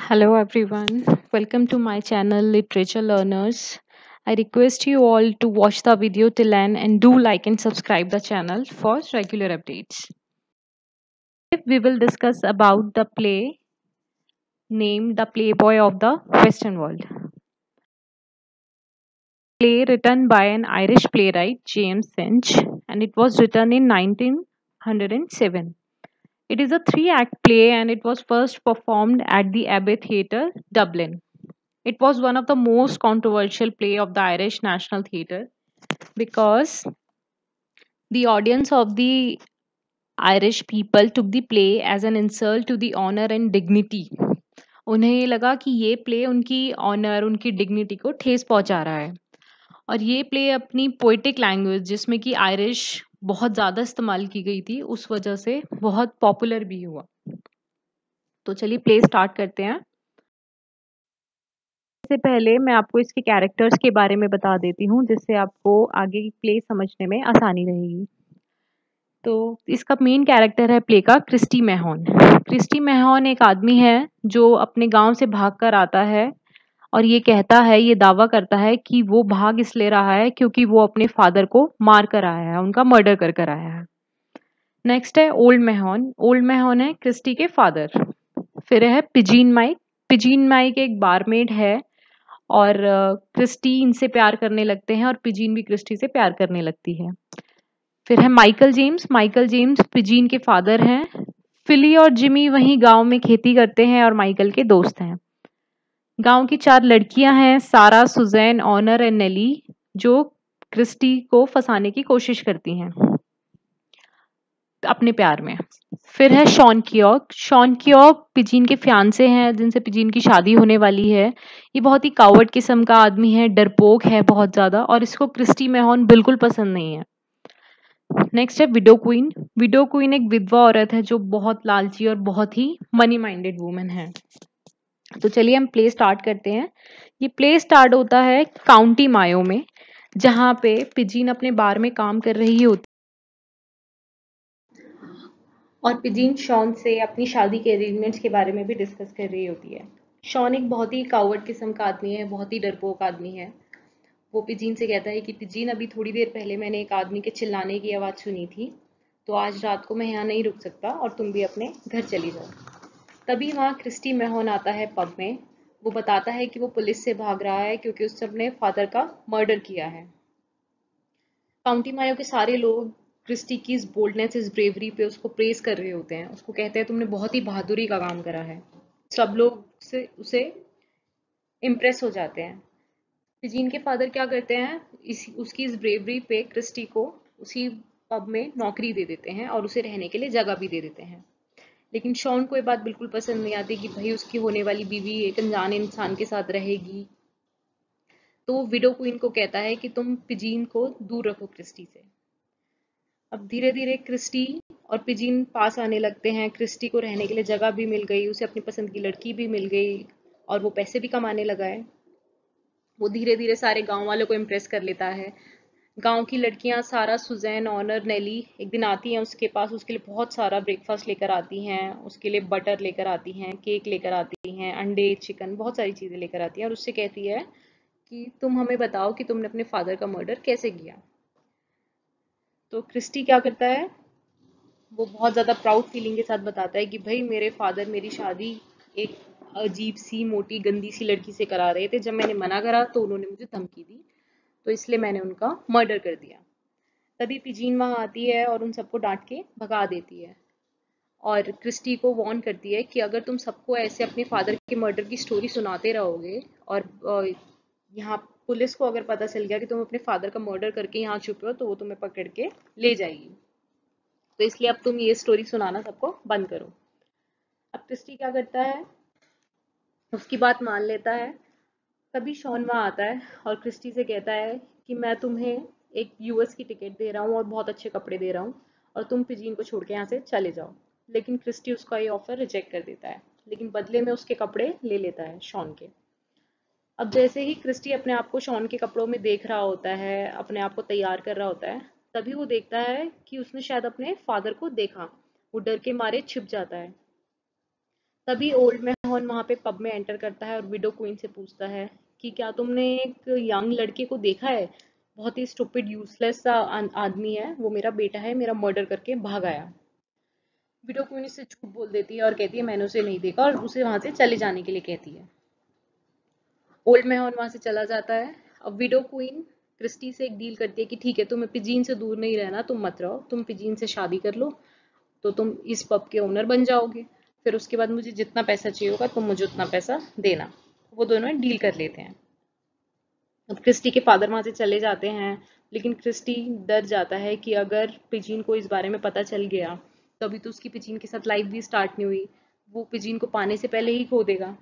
Hello everyone, welcome to my channel Literature Learners. I request you all to watch the video till end and do like and subscribe the channel for regular updates. We will discuss about the play named The Playboy of the Western World. Play written by an Irish playwright James Finch and it was written in 1907. It is a three-act play and it was first performed at the Abbey Theatre, Dublin. It was one of the most controversial play of the Irish National Theatre because the audience of the Irish people took the play as an insult to the honor and dignity. उन्हें ये लगा कि ये play उनकी honour उनकी dignity को ठेस पहुंचा रहा है और ये प्ले अपनी पोइटिक लैंग्वेज जिसमें कि आयरिश बहुत ज़्यादा इस्तेमाल की गई थी उस वजह से बहुत पॉपुलर भी हुआ। तो चलिए प्ले स्टार्ट करते हैं। इससे पहले मैं आपको इसके कैरेक्टर्स के बारे में बता देती हूँ जिससे आपको आगे की प्ले समझने में आसानी रहेगी। तो इसका मेन कैरेक्टर है प्ले का क्रिस्टी मैहॉन। क्रिस्टी मैहॉन एक आदमी है जो अपने गांव से भाग कर आता है और ये कहता है, ये दावा करता है कि वो भाग इसलिए रहा है क्योंकि वो अपने फादर को मार कर आया है, उनका मर्डर कर आया है। नेक्स्ट है ओल्ड मैहॉन। ओल्ड मैहॉन है क्रिस्टी के फादर। फिर है पिजीन माइक। पिजीन माइक एक बारमेड है और क्रिस्टी इनसे प्यार करने लगते हैं और पिजीन भी क्रिस्टी से प्यार करने लगती है। फिर है माइकल जेम्स। माइकल जेम्स पिजीन के फादर हैं। फिली और जिमी वहीं गांव में खेती करते हैं और माइकल के दोस्त हैं। गांव की 4 लड़कियां हैं, सारा, सुजैन, ऑनर एंड नेली, जो क्रिस्टी को फंसाने की कोशिश करती हैं अपने प्यार में। फिर है शॉन कियोक। शॉन कियोक पिजीन के फियांसे हैं जिनसे पिजीन की शादी होने वाली है। ये बहुत ही कावर्ड किस्म का आदमी है, डरपोक है बहुत ज़्यादा और इसको क्रिस्टी मैहॉन बिल्कुल पसंद नहीं है। नेक्स्ट है विडो क्वीन। विडो क्वीन एक विधवा औरत है जो बहुत लालची और बहुत ही मनी माइंडेड वुमन है। तो चलिए हम प्ले स्टार्ट करते हैं। ये प्ले स्टार्ट होता है काउंटी मायो में जहाँ पे पिजीन अपने बार में काम कर रही होती और पिजीन शॉन से अपनी शादी के अरेंजमेंट्स के बारे में भी डिस्कस कर रही होती है। शॉन एक बहुत ही कावर्ड किस्म का आदमी है, बहुत ही डरपोक आदमी है। वो पिजीन से कहता है कि पिजीन अभी थोड़ी देर पहले मैंने एक आदमी के चिल्लाने की आवाज़ सुनी थी, तो आज रात को मैं यहाँ नहीं रुक सकता और तुम भी अपने घर चली जाओ। तभी वहाँ क्रिस्टी मैहॉन आता है पब में। वो बताता है कि वो पुलिस से भाग रहा है क्योंकि उसने अपने फादर का मर्डर किया है। काउंटी मायो के सारे लोग क्रिस्टी की इस बोल्डनेस, इस ब्रेवरी पे उसको प्रेज कर रहे होते हैं। उसको कहते हैं तुमने बहुत ही बहादुरी का काम करा है। सब लोग से उसे इम्प्रेस हो जाते हैं। पिजीन के फादर क्या करते हैं, उसकी इस ब्रेवरी पे क्रिस्टी को उसी पब में नौकरी दे देते हैं और उसे रहने के लिए जगह भी दे देते हैं। लेकिन शॉन को ये बात बिल्कुल पसंद नहीं आती कि भाई उसकी होने वाली बीवी एक अनजान इंसान के साथ रहेगी। तो वो विडो क्वीन को कहता है कि तुम पिजीन को दूर रखो क्रिस्टी से। अब धीरे धीरे क्रिस्टी और पिजीन पास आने लगते हैं। क्रिस्टी को रहने के लिए जगह भी मिल गई, उसे अपनी पसंद की लड़की भी मिल गई और वो पैसे भी कमाने लगा है। वो धीरे धीरे सारे गांव वालों को इम्प्रेस कर लेता है। गांव की लड़कियां सारा, सुजैन, ऑनर, नेली एक दिन आती हैं उसके पास। उसके लिए बहुत सारा ब्रेकफास्ट लेकर आती हैं, उसके लिए बटर लेकर आती हैं, केक लेकर आती हैं, अंडे, चिकन, बहुत सारी चीज़ें लेकर आती हैं और उससे कहती है कि तुम हमें बताओ कि तुमने अपने फादर का मर्डर कैसे किया। तो क्रिस्टी क्या करता है, वो बहुत ज़्यादा प्राउड फीलिंग के साथ बताता है कि भाई मेरे फादर मेरी शादी एक अजीब सी, मोटी, गंदी सी लड़की से करा रहे थे। जब मैंने मना करा तो उन्होंने मुझे धमकी दी, तो इसलिए मैंने उनका मर्डर कर दिया। तभी पिजीन वहां आती है और उन सबको डांट के भगा देती है और क्रिस्टी को वार्न करती है कि अगर तुम सबको ऐसे अपने फादर के मर्डर की स्टोरी सुनाते रहोगे और यहाँ पुलिस को अगर पता चल गया कि तुम अपने फादर का मर्डर करके यहाँ छुपे हो तो वो तुम्हें पकड़ के ले जाएगी। तो इसलिए अब तुम ये स्टोरी सुनाना सबको बंद करो। अब क्रिस्टी क्या करता है, उसकी बात मान लेता है। तभी शॉन वहाँ आता है और क्रिस्टी से कहता है कि मैं तुम्हें एक यूएस की टिकट दे रहा हूँ और बहुत अच्छे कपड़े दे रहा हूँ और तुम पिजीन को छोड़ के यहाँ से चले जाओ। लेकिन क्रिस्टी उसका ये ऑफर रिजेक्ट कर देता है, लेकिन बदले में उसके कपड़े ले लेता है शॉन के। अब जैसे ही क्रिस्टी अपने आप को शॉन के कपड़ों में देख रहा होता है, अपने आप को तैयार कर रहा होता है, तभी वो देखता है कि उसने शायद अपने फादर को देखा। वो डर के मारे छिप जाता है। तभी ओल्ड मैन वहां पे पब में एंटर करता है और विडो क्वीन से पूछता है कि क्या तुमने एक यंग लड़के को देखा है, बहुत ही स्टूपिड यूजलेस सा आदमी है, वो मेरा बेटा है, मेरा मर्डर करके भाग आया। विडो क्वीन इससे झूठ बोल देती है और कहती है मैंने उसे नहीं देखा, और उसे वहां से चले जाने के लिए कहती है। ओल्ड मैन वहां से चला जाता है। अब विडो क्वीन क्रिस्टी से एक डील करती है कि ठीक है, तुम्हें पिजीन से दूर नहीं रहना, तुम मत रहो, तुम पिजीन से शादी कर लो तो तुम इस पब के ओनर बन जाओगे, फिर उसके बाद मुझे जितना पैसा चाहिए होगा तुम मुझे उतना पैसा देना। वो दोनों डील कर लेते हैं। अब क्रिस्टी के फादर वहां से चले जाते हैं, लेकिन क्रिस्टी डर जाता है कि अगर पिजीन को इस बारे में पता चल गया तो अभी तो उसकी पिजीन के साथ लाइफ भी स्टार्ट नहीं हुई, वो पिजीन को पाने से पहले ही खो देगा।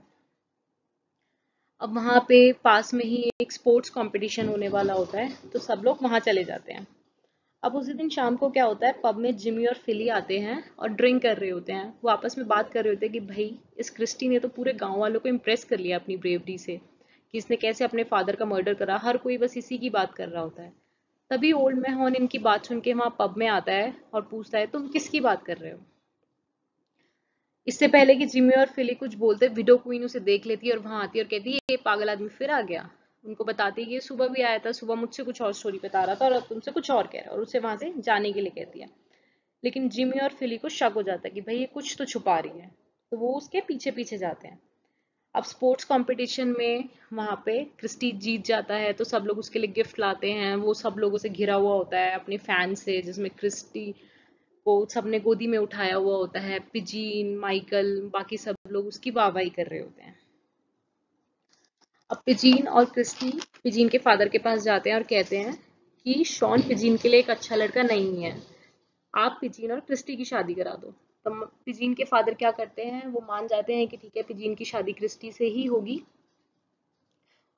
अब वहाँ पे पास में ही एक स्पोर्ट्स कंपटीशन होने वाला होता है, तो सब लोग वहाँ चले जाते हैं। अब उसी दिन शाम को क्या होता है, पब में जिमी और फिली आते हैं और ड्रिंक कर रहे होते हैं। वो आपस में बात कर रहे होते हैं कि भाई इस क्रिस्टी ने तो पूरे गांव वालों को इम्प्रेस कर लिया अपनी ब्रेवरी से, कि इसने कैसे अपने फादर का मर्डर करा, हर कोई बस इसी की बात कर रहा होता है। तभी ओल्ड मैन इनकी बात सुन के वहाँ पब में आता है और पूछता है तुम किसकी बात कर रहे हो। इससे पहले कि जिमी और फिली कुछ बोलते, विडो क्वीन उसे देख लेती है और वहां आती है और कहती है ये पागल आदमी फिर आ गया। उनको बताती है कि ये सुबह भी आया था, सुबह मुझसे कुछ और स्टोरी बता रहा था और अब तुमसे कुछ और कह रहा है, और उसे वहां से जाने के लिए कहती है। लेकिन जिमी और फिली को शक हो जाता है कि भाई ये कुछ तो छुपा रही है, तो वो उसके पीछे पीछे जाते हैं। अब स्पोर्ट्स कंपटीशन में वहां पे क्रिस्टी जीत जाता है, तो सब लोग उसके लिए गिफ्ट लाते हैं। वो सब लोगों से घिरा हुआ होता है अपने फैन से, जिसमें क्रिस्टी को सबने गोदी में उठाया हुआ होता है, पिजीन, माइकल, बाकी सब लोग उसकी वाहवाही कर रहे होते हैं। अब पिजीन और क्रिस्टी पिजीन के फादर के पास जाते हैं और कहते हैं कि शॉन पिजीन के लिए एक अच्छा लड़का नहीं है, आप पिजीन और क्रिस्टी की शादी करा दो। तो पिजीन के फादर क्या करते हैं, वो मान जाते हैं कि ठीक है, पिजीन की शादी क्रिस्टी से ही होगी।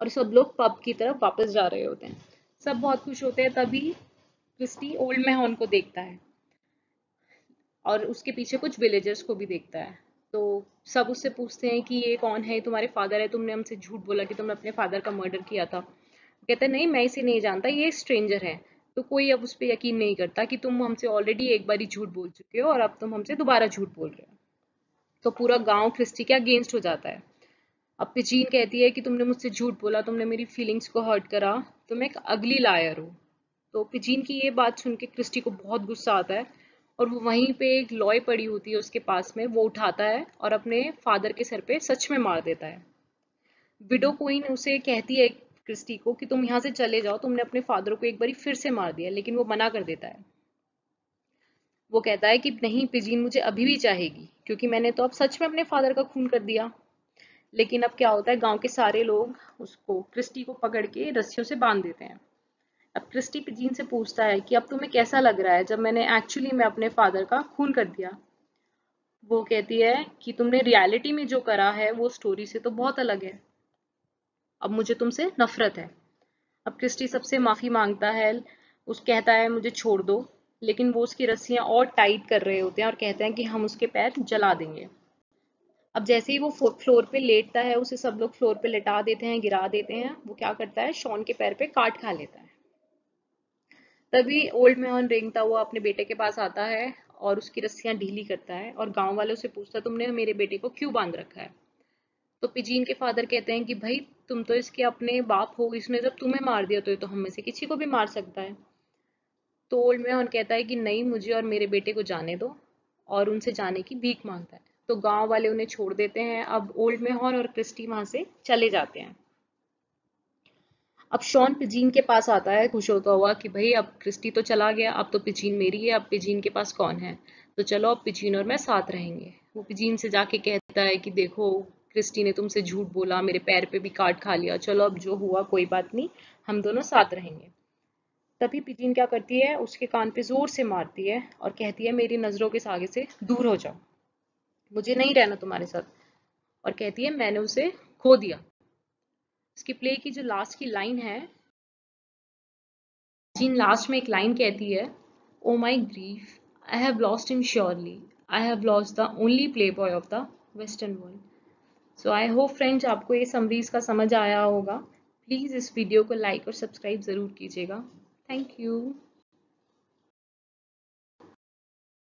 और सब लोग पब की तरफ वापस जा रहे होते हैं। सब बहुत खुश होते हैं। तभी क्रिस्टी ओल्ड मैन को देखता है और उसके पीछे कुछ विलेजर्स को भी देखता है। तो सब उससे पूछते हैं कि ये कौन है, तुम्हारे फादर है, तुमने हमसे झूठ बोला कि तुमने अपने फादर का मर्डर किया था। कहता है नहीं, मैं इसे नहीं जानता, ये स्ट्रेंजर है। तो कोई अब उस पर यकीन नहीं करता कि तुम हमसे ऑलरेडी एक बार ही झूठ बोल चुके हो और अब तुम हमसे दोबारा झूठ बोल रहे हो। तो पूरा गांव क्रिस्टी के अगेंस्ट हो जाता है। अब पिजीन कहती है कि तुमने मुझसे झूठ बोला, तुमने मेरी फीलिंग्स को हर्ट करा, तुम एक अगली लायर हो। तो पिजीन की ये बात सुन के क्रिस्टी को बहुत गुस्सा आता है, और वो वहीं पे एक लॉय पड़ी होती है उसके पास में, वो उठाता है और अपने फादर के सर पे सच में मार देता है। विडो क्वीन उसे कहती है क्रिस्टी को कि तुम यहाँ से चले जाओ, तुमने अपने फादर को एक बारी फिर से मार दिया, लेकिन वो मना कर देता है। वो कहता है कि नहीं, पिजीन मुझे अभी भी चाहेगी, क्योंकि मैंने तो अब सच में अपने फादर का खून कर दिया। लेकिन अब क्या होता है, गांव के सारे लोग उसको, क्रिस्टी को पकड़ के रस्सियों से बांध देते हैं। अब क्रिस्टी पिजीन से पूछता है कि अब तुम्हें कैसा लग रहा है जब मैंने एक्चुअली में अपने फादर का खून कर दिया। वो कहती है कि तुमने रियलिटी में जो करा है वो स्टोरी से तो बहुत अलग है, अब मुझे तुमसे नफरत है। अब क्रिस्टी सबसे माफी मांगता है, उस कहता है मुझे छोड़ दो, लेकिन वो उसकी रस्सियां और टाइट कर रहे होते हैं और कहते हैं कि हम उसके पैर जला देंगे। अब जैसे ही वो फ्लोर पे लेटता है, उसे सब लोग फ्लोर पे लेटा देते हैं, गिरा देते हैं। वो क्या करता है, शॉन के पैर पे काट खा लेता है। तभी ओल्ड मैन रेंगता हुआ अपने बेटे के पास आता है और उसकी रस्सियां ढीली करता है और गांव वालों से पूछता है तुमने मेरे बेटे को क्यों बांध रखा है। तो पिजीन के फादर कहते हैं कि भाई तुम तो इसके अपने बाप हो, इसने जब तुम्हें मार दिया तो ये तो हम में से किसी को भी मार सकता है। तो ओल्ड मैन कहता है कि नहीं, मुझे और मेरे बेटे को जाने दो, और उनसे जाने की भीख मांगता है। तो गांव वाले उन्हें छोड़ देते हैं। अब ओल्ड मैन और क्रिस्टी वहां से चले जाते हैं। अब शॉन पिजीन के पास आता है खुश होता हुआ कि भाई अब क्रिस्टी तो चला गया, अब तो पिजीन मेरी है, अब पिजीन के पास कौन है, तो चलो अब पिजीन और मैं साथ रहेंगे। वो पिजीन से जाके कहता है कि देखो, क्रिस्टी ने तुमसे झूठ बोला, मेरे पैर पे भी काट खा लिया, चलो अब जो हुआ कोई बात नहीं, हम दोनों साथ रहेंगे। तभी पिजीन क्या करती है, उसके कान पे जोर से मारती है और कहती है मेरी नजरों के आगे से दूर हो जाओ, मुझे नहीं रहना तुम्हारे साथ। और कहती है मैंने उसे खो दिया। इसकी प्ले की जो लास्ट की लाइन है, जीन लास्ट में एक लाइन कहती है, oh my grief, I have lost him surely, I have lost the only playboy of the western world. So I hope friends आपको ये समरीज का समझ आया होगा। प्लीज़ इस वीडियो को लाइक और सब्सक्राइब ज़रूर कीजिएगा। Thank you.